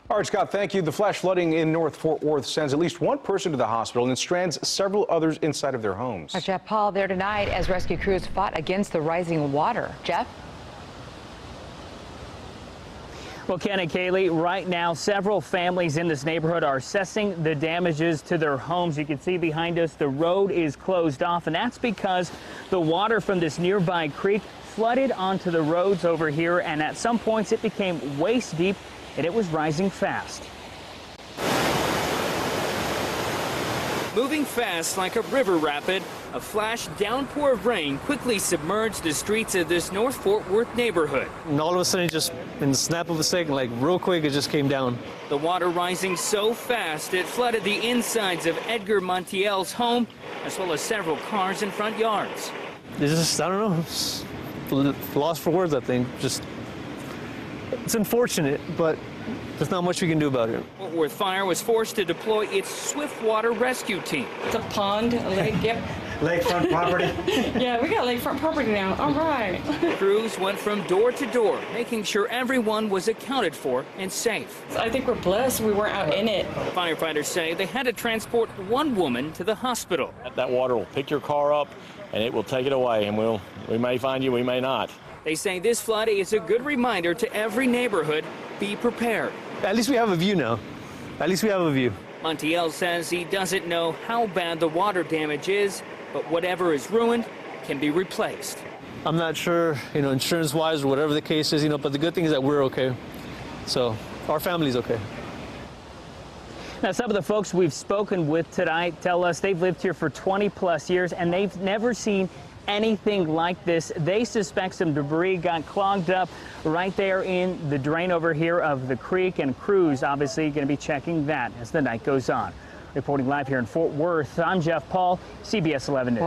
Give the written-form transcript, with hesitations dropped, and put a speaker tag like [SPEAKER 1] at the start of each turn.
[SPEAKER 1] All right, Scott, thank you. The flash flooding in North Fort Worth sends at least one person to the hospital and strands several others inside of their homes.
[SPEAKER 2] Our Jeff Paul there tonight as rescue crews fought against the rising water. Jeff?
[SPEAKER 3] Well, Ken and Kaylee, right now, several families in this neighborhood are assessing the damages to their homes. You can see behind us, the road is closed off, and that's because the water from this nearby creek flooded onto the roads over here, and at some points it became waist deep, and it was rising fast. Moving fast like a river rapid, a flash downpour of rain quickly submerged the streets of this North Fort Worth neighborhood.
[SPEAKER 4] And all of a sudden, just in the snap of a second, like real quick, it just came down.
[SPEAKER 3] The water rising so fast it flooded the insides of Edgar Montiel's home, as well as several cars and front yards.
[SPEAKER 4] It's just, I don't know, it's lost for words, I think. Just, it's unfortunate, but there's not much we can do about it.
[SPEAKER 3] Fort Worth Fire was forced to deploy its swift water rescue team.
[SPEAKER 5] It's a pond, a lake, yep.
[SPEAKER 1] Lakefront property?
[SPEAKER 5] Yeah, we got lakefront property now. All right.
[SPEAKER 3] Crews went from door to door, making sure everyone was accounted for and safe.
[SPEAKER 5] I think we're blessed we weren't out in it.
[SPEAKER 3] Firefighters say they had to transport one woman to the hospital.
[SPEAKER 6] That water will pick your car up and it will take it away, and we may find you, we may not.
[SPEAKER 3] They say this flood is a good reminder to every neighborhood, be prepared.
[SPEAKER 4] At least we have a view now. At least we have a view.
[SPEAKER 3] Montiel says he doesn't know how bad the water damage is, but whatever is ruined can be replaced.
[SPEAKER 4] I'm not sure, insurance-wise or whatever the case is, but the good thing is that we're okay. So our family's okay.
[SPEAKER 3] Now, some of the folks we've spoken with tonight tell us they've lived here for 20+ years and they've never seen anything like this. They suspect some debris got clogged up right there in the drain over here of the creek, and crews obviously going to be checking that as the night goes on. Reporting live here in Fort Worth, I'm Jeff Paul, CBS 11 News.